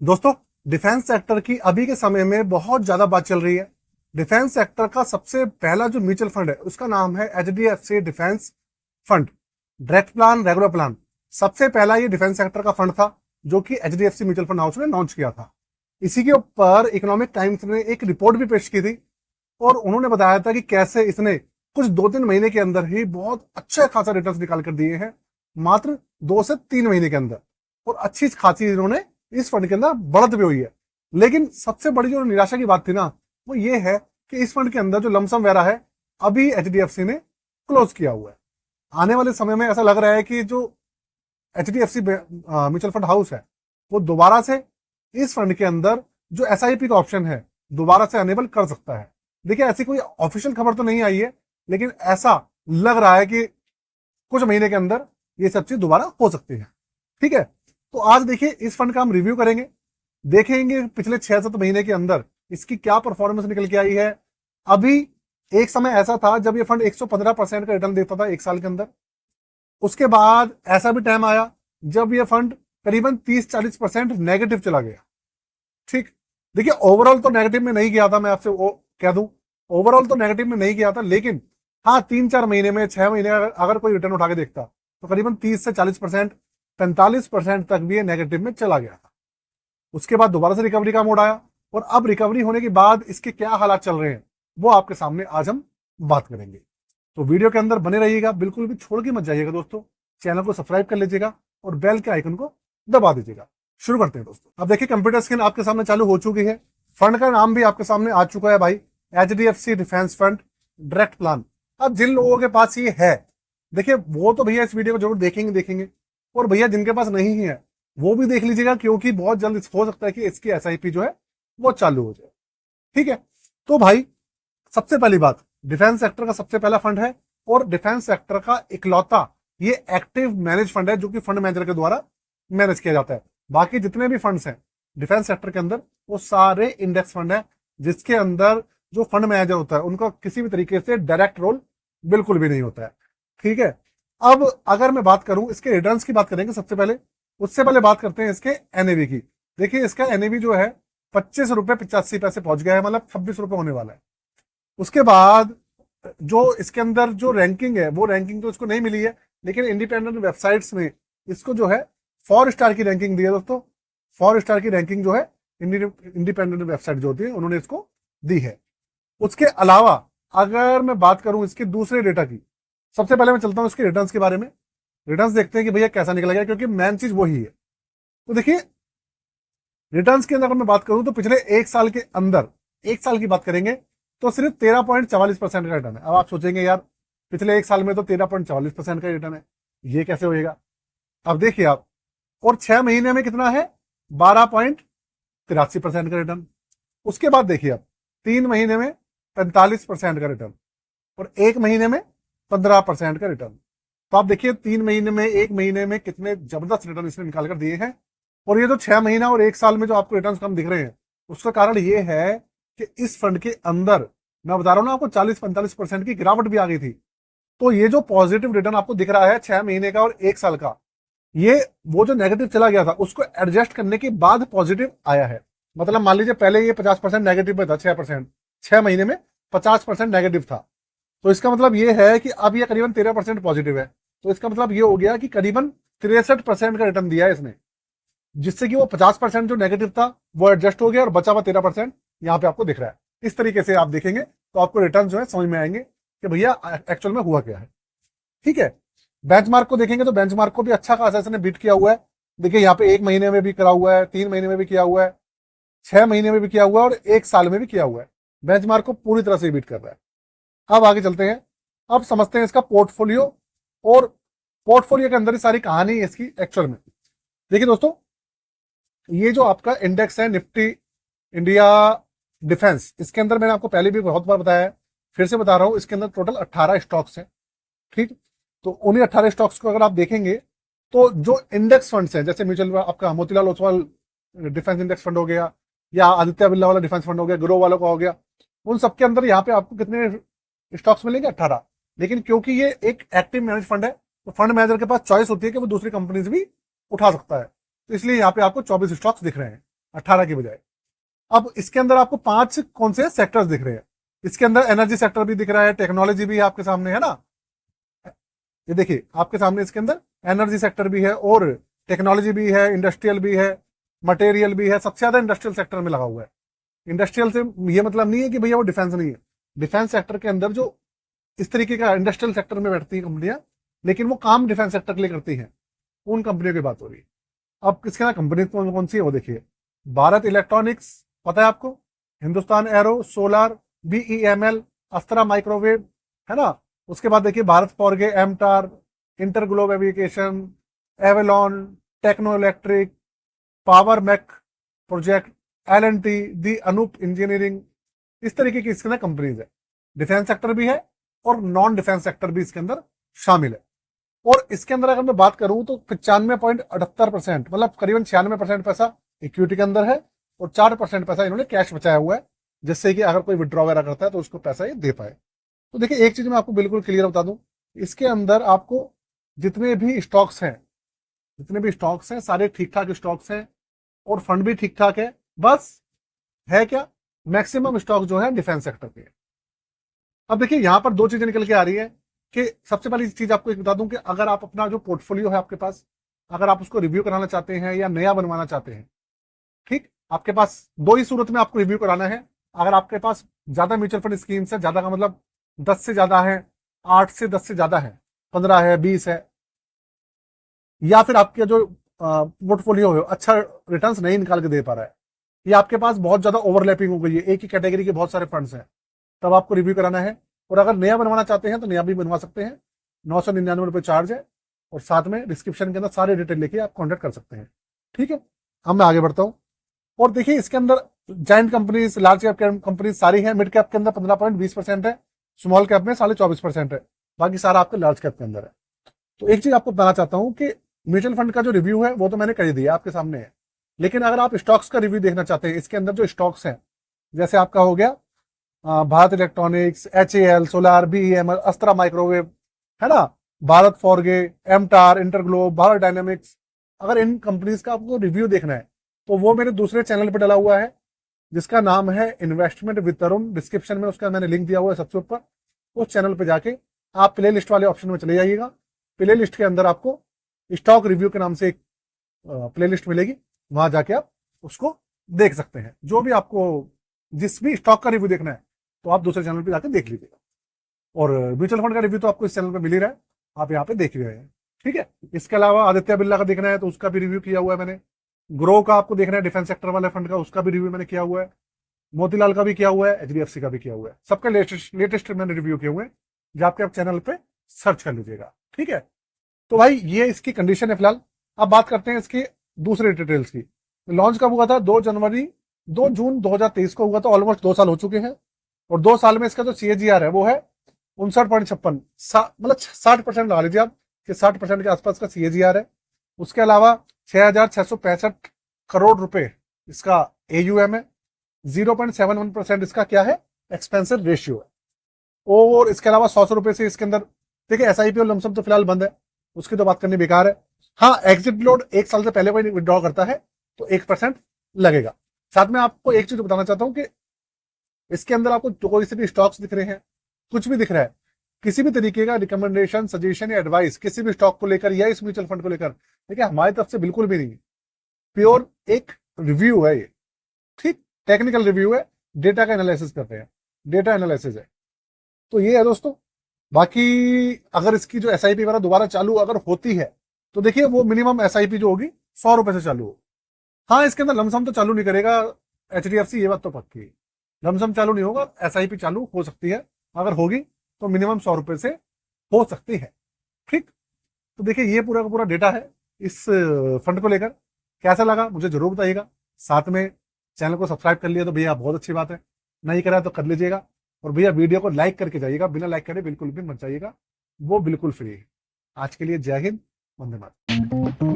दोस्तों, defence sector की अभी के समय में बहुत ज्यादा बात चल रही है। डिफेंस सेक्टर का सबसे पहला जो म्यूचुअल फंड है उसका नाम है HDFC defence fund. Direct plan, regular plan, सबसे पहला ये डिफेंस सेक्टर का फंड था जो कि एचडीएफसी म्यूचुअल फंड हाउस ने लॉन्च किया था। इसी के ऊपर इकोनॉमिक टाइम्स ने एक रिपोर्ट भी पेश की थी और उन्होंने बताया था कि कैसे इसने कुछ 2-3 महीने के अंदर ही बहुत अच्छा खासा रिटर्न निकाल कर दिए हैं, मात्र 2 से 3 महीने के अंदर। और अच्छी खासी इन्होंने इस फंड के अंदर बढ़त भी हुई है। लेकिन सबसे बड़ी जो निराशा की बात थी ना, वो ये है कि इस फंड के अंदर जो लमसम वगैरह है अभी एचडीएफसी ने क्लोज किया हुआ है। आने वाले समय में ऐसा लग रहा है कि जो एचडीएफसी म्यूचुअल फंड हाउस है वो दोबारा से इस फंड के अंदर जो एसआईपी का ऑप्शन है दोबारा से अनेबल कर सकता है। देखिए, ऐसी कोई ऑफिशियल खबर तो नहीं आई है, लेकिन ऐसा लग रहा है कि कुछ महीने के अंदर ये सब चीज दोबारा हो सकती है। ठीक है, तो आज देखिए इस फंड का हम रिव्यू करेंगे, देखेंगे पिछले 6-7 महीने के अंदर इसकी क्या परफॉर्मेंस निकल के आई है। अभी एक समय ऐसा था जब ये फंड 115% का रिटर्न देता था एक साल के अंदर। उसके बाद ऐसा भी टाइम आया जब ये फंड करीबन 30-40% नेगेटिव चला गया। ठीक, देखिए ओवरऑल तो नेगेटिव में नहीं गया था, मैं आपसे वो कह दूं, ओवरऑल तो नेगेटिव में नहीं गया था, लेकिन हाँ 3-4 महीने में 6 महीने अगर कोई रिटर्न उठा के देखता तो करीबन 30 से 40%, 45% तक भी ये नेगेटिव में चला गया था। उसके बाद दोबारा से रिकवरी का मोड आया और अब रिकवरी होने के बाद इसके क्या हालात चल रहे हैं वो आपके सामने आज हम बात करेंगे। तो वीडियो के अंदर बने रहिएगा, बिल्कुल भी छोड़ के मत जाइएगा दोस्तों। चैनल को सब्सक्राइब कर लीजिएगा और बेल के आइकन को दबा दीजिएगा। शुरू करते हैं दोस्तों। अब देखिए कंप्यूटर स्क्रीन आपके सामने चालू हो चुकी है। फंड का नाम भी आपके सामने आ चुका है भाई, HDFC defence fund direct plan. अब जिन लोगों के पास ये है, देखिए वो तो भैया इस वीडियो को जरूर देखेंगे, और भैया जिनके पास नहीं है वो भी देख लीजिएगा, क्योंकि बहुत जल्द हो सकता है कि इसकी एसआईपी जो है वो चालू हो जाए। ठीक है, तो भाई सबसे पहली बात, डिफेंस सेक्टर का सबसे पहला फंड है और डिफेंस सेक्टर का इकलौता ये एक्टिव मैनेज फंड है जो कि फंड मैनेजर के द्वारा मैनेज किया जाता है। बाकी जितने भी फंड्स हैं डिफेंस सेक्टर के अंदर वो सारे इंडेक्स फंड है, जिसके अंदर जो फंड मैनेजर होता है उनका किसी भी तरीके से डायरेक्ट रोल बिल्कुल भी नहीं होता है। ठीक है, अब अगर मैं बात करूं इसके रिटर्न्स की बात करेंगे सबसे पहले, उससे पहले बात करते हैं इसके एनएवी की। देखिए इसका एनएवी जो है 25 रुपए 85 पैसे पहुंच गया है, मतलब 26 रुपए होने वाला है। उसके बाद जो इसके अंदर जो रैंकिंग है वो रैंकिंग तो इसको नहीं मिली है, लेकिन इंडिपेंडेंट वेबसाइट्स में इसको जो है 4 स्टार की रैंकिंग दी है दोस्तों। 4 स्टार की रैंकिंग जो है इंडिपेंडेंट वेबसाइट जो होती है उन्होंने इसको दी है। उसके अलावा अगर मैं बात करूं इसके दूसरे डेटा की, सबसे पहले मैं चलता हूं इसके रिटर्न्स के बारे में। रिटर्न्स देखते हैं कि भैया कैसा निकला गया, क्योंकि मेन चीज वही है। तो देखिए रिटर्न्स के अंदर अगर मैं बात करूं तो पिछले एक साल के अंदर, एक साल की बात करेंगे तो सिर्फ 13.44% का रिटर्न है। अब आप सोचेंगे यार पिछले एक साल में तो 13.44% का रिटर्न है, ये कैसे होएगा। अब देखिए आप, और 6 महीने में कितना है, 12.83% का रिटर्न। उसके बाद देखिए आप 3 महीने में 45% का रिटर्न और 1 महीने में 15% का रिटर्न। तो आप देखिए 3 महीने में, 1 महीने में कितने जबरदस्त रिटर्न इसने निकाल कर दिए हैं। और ये जो 6 महीना और एक साल में जो आपको रिटर्न कम दिख रहे हैं उसका कारण ये है कि इस फंड के अंदर मैं बता रहा हूं ना आपको 40-45% की गिरावट भी आ गई थी। तो ये जो पॉजिटिव रिटर्न आपको दिख रहा है 6 महीने का और एक साल का, ये वो जो नेगेटिव चला गया था उसको एडजस्ट करने के बाद पॉजिटिव आया है। मतलब मान लीजिए पहले ये 50% नेगेटिव में था, 6%, 6 महीने में 50% नेगेटिव था। तो इसका मतलब ये है कि अब ये करीबन 13% पॉजिटिव है। तो इसका मतलब ये हो गया कि करीबन 63% का रिटर्न दिया है इसने, जिससे कि वो 50% जो नेगेटिव था वो एडजस्ट हो गया और बचा हुआ 13% यहाँ पे आपको दिख रहा है। इस तरीके से आप देखेंगे तो आपको रिटर्न जो है समझ में आएंगे कि भैया एक्चुअल में हुआ क्या है। ठीक है, बेंचमार्क को देखेंगे तो बेंचमार्क को भी अच्छा खासा इसने बीट किया हुआ है। देखिए यहाँ पे 1 महीने में भी करा हुआ है, 3 महीने में भी किया हुआ है, 6 महीने में भी किया हुआ है और एक साल में भी किया हुआ है। बेंचमार्क को पूरी तरह से बीट कर रहा है। अब आगे चलते हैं, अब समझते हैं इसका पोर्टफोलियो, और पोर्टफोलियो के अंदर ही सारी कहानी है इसकी एक्चुअल में। देखिए दोस्तों, ये जो आपका इंडेक्स है निफ्टी इंडिया डिफेंस, इसके अंदर मैंने आपको पहले भी बहुत बार बताया है, फिर से बता रहा हूं, इसके अंदर टोटल 18 स्टॉक्स हैं। ठीक, तो उन्हीं 18 स्टॉक्स को अगर आप देखेंगे तो जो इंडेक्स फंड्स हैं, जैसे म्यूचुअल आपका Motilal Oswal defence index fund हो गया, या आदित्य बिरला वाला डिफेंस फंड हो गया, ग्रो वालों का हो गया, उन सबके अंदर यहाँ पे आपको कितने स्टॉक्स मिलेंगे, 18। लेकिन क्योंकि ये एक एक्टिव मैनेज फंड है तो फंड मैनेजर के पास चॉइस होती है कि वो दूसरी कंपनीज भी उठा सकता है, तो इसलिए यहाँ पे आपको 24 स्टॉक्स दिख रहे हैं। 18 की बजाय। अब इसके अंदर आपको 5 कौन से सेक्टर्स दिख रहे हैं। इसके अंदर एनर्जी सेक्टर भी दिख रहा है, टेक्नोलॉजी भी आपके सामने है ना, ये देखिए आपके सामने इसके अंदर एनर्जी सेक्टर भी है और टेक्नोलॉजी भी है, इंडस्ट्रियल भी है, मटेरियल भी है। सबसे ज्यादा इंडस्ट्रियल सेक्टर में लगा हुआ है। इंडस्ट्रियल से ये मतलब नहीं है कि भैया वो डिफेंस नहीं है। डिफेंस सेक्टर के अंदर जो इस तरीके का इंडस्ट्रियल सेक्टर में बैठती है कंपनियां, लेकिन वो काम डिफेंस सेक्टर के लिए करती हैं, उन कंपनियों की बात हो रही है। अब किसके ना कंपनी कौन कौन सी है वो देखिए। भारत इलेक्ट्रॉनिक्स पता है आपको, Hindustan Aero, Solar, BEML, Astra Microwave, है ना। उसके बाद देखिए Bharat Forge, MTAR, InterGlobe Aviation, Avalon, Techno Electric, Power Mech Projects, L&T, the Anup Engineering. इस तरीके की इसके अंदर कंपनीज है। डिफेंस सेक्टर भी है और नॉन डिफेंस सेक्टर भी इसके अंदर शामिल है। और इसके अंदर अगर मैं बात करूं तो 95.78%, मतलब करीबन 96% पैसा इक्विटी के अंदर है और 4% पैसा इन्होंने कैश बचाया हुआ है, जिससे कि अगर कोई विड्रॉ वगैरह करता है तो उसको पैसा ये दे पाए। तो देखिए एक चीज मैं आपको बिल्कुल क्लियर बता दूं, इसके अंदर आपको जितने भी स्टॉक्स हैं सारे ठीक ठाक स्टॉक्स हैं और फंड भी ठीक ठाक है। बस है क्या, मैक्सिमम स्टॉक जो है डिफेंस सेक्टर के। अब देखिए यहां पर दो चीजें निकल के आ रही है कि सबसे पहली चीज आपको एक बता दूं कि अगर आप अपना जो पोर्टफोलियो है आपके पास, अगर आप उसको रिव्यू कराना चाहते हैं या नया बनवाना चाहते हैं, ठीक, आपके पास दो ही सूरत में आपको रिव्यू कराना है। अगर आपके पास ज्यादा म्यूचुअल फंड स्कीम्स है, ज्यादा का मतलब 10 से ज्यादा है, 8 से 10 से ज्यादा है, 15 है, 20 है, या फिर आपके जो पोर्टफोलियो है अच्छा रिटर्न्स नहीं निकाल के दे पा रहा है, या आपके पास बहुत ज्यादा ओवरलैपिंग हो गई है, एक ही कैटेगरी के बहुत सारे फंड्स हैं, तब आपको रिव्यू कराना है। और अगर नया बनवाना चाहते हैं तो नया भी बनवा सकते हैं, 999 चार्ज है और साथ में डिस्क्रिप्शन के अंदर सारे डिटेल लेके आप कॉन्टेक्ट कर सकते हैं। ठीक है, अब मैं आगे बढ़ता हूं। और देखिए इसके अंदर giant companies, large cap companies सारी हैं। मिड कैप के अंदर 15.20% है, स्मॉल कैप में 24.5% है, बाकी सारा आपके लार्ज कैप के अंदर है। तो एक चीज आपको बताना चाहता हूं कि म्यूचुअल फंड का जो रिव्यू है वो तो मैंने कर ही दिया, आपके सामने है। लेकिन अगर आप स्टॉक्स का रिव्यू देखना चाहते हैं, इसके अंदर जो स्टॉक्स हैं, जैसे आपका हो गया Bharat electronics, HAL, solar, BEML, Astra Microwave, है ना, Bharat Forge, MTAR, InterGlobe, Bharat dynamics, अगर इन कंपनीज का आपको रिव्यू देखना है तो वो मेरे दूसरे चैनल पे डला हुआ है, जिसका नाम है इन्वेस्टमेंट विद तरुण। डिस्क्रिप्शन में उसका मैंने लिंक दिया हुआ है सबसे ऊपर। उस चैनल पे जाके आप प्ले लिस्ट वाले ऑप्शन में चले जाइएगा। प्ले लिस्ट के अंदर आपको स्टॉक रिव्यू के नाम से एक प्ले लिस्ट मिलेगी, वहां जाके आप उसको देख सकते हैं। जो भी आपको जिस भी स्टॉक का रिव्यू देखना है तो आप दूसरे चैनल पे जाके देख लीजिएगा। और म्यूचुअल फंड का रिव्यू तो आपको इस चैनल पे मिल ही रहा है, आप यहाँ पे देख ही रहे हैं। ठीक है, इसके अलावा आदित्य बिरला का देखना है तो उसका भी रिव्यू किया हुआ है मैंने। ग्रो का आपको देखना है, डिफेंस सेक्टर वाले फंड का, उसका भी रिव्यू मैंने किया हुआ है। मोतीलाल का भी किया हुआ है, HDFC का भी किया हुआ है। सबका लेटेस्ट मैंने रिव्यू किए हुए हैं, जो आपके आप चैनल पे सर्च कर लीजिएगा। ठीक है, तो भाई ये इसकी कंडीशन है फिलहाल। अब बात करते हैं इसकी दूसरे डिटेल्स की। लॉन्च कब हुआ था? 2 जून 2023 को हुआ था। ऑलमोस्ट 2 साल हो चुके हैं और 2 साल में इसका जो CAGR है वो है 59.56, मतलब 60% लगा लीजिए आप कि 60% के आसपास का CAGR है। उसके अलावा 6,665 करोड़ रुपए इसका AUM है। 0.71% इसका क्या है, एक्सपेंसिव रेशियो है। और इसके अलावा 100 रुपए से इसके अंदर देखिए SIP और लमसम तो फिलहाल बंद है, उसकी तो बात करनी बेकार है। हाँ, एग्जिट लोड 1 साल से पहले कोई विड्रॉ करता है तो 1% लगेगा। साथ में आपको एक चीज बताना चाहता हूं कि इसके अंदर आपको जो कोई से भी स्टॉक्स दिख रहे हैं, कुछ भी दिख रहा है, किसी भी तरीके का रिकमेंडेशन, सजेशन या एडवाइस किसी भी स्टॉक को लेकर या इस म्यूचुअल फंड को लेकर देखिए हमारी तरफ से बिल्कुल भी नहीं है। प्योर एक रिव्यू है ये, ठीक, टेक्निकल रिव्यू है, डेटा का एनालिसिस करते हैं, डेटा एनालिसिस है। तो ये है दोस्तों। बाकी अगर इसकी जो SIP वगैरह दोबारा चालू अगर होती है तो देखिए वो मिनिमम SIP जो होगी 100 रुपए से चालू हो। हाँ, इसके अंदर लमसम तो चालू नहीं करेगा HDFC, ये बात तो पक्की है। लमसम चालू नहीं होगा, SIP चालू हो सकती है, अगर होगी तो मिनिमम 100 रुपए से हो सकती है। ठीक, तो देखिए ये पूरा का पूरा डेटा है इस फंड को लेकर। कैसा लगा मुझे जरूर बताइएगा। साथ में चैनल को सब्सक्राइब कर लिया तो भैया बहुत अच्छी बात है, नहीं करा तो कर लीजिएगा। और भैया वीडियो को लाइक करके जाइएगा, बिना लाइक करे बिल्कुल भी मत जाइएगा, वो बिल्कुल फ्री है। आज के लिए जय हिंद, वंदे मातरम।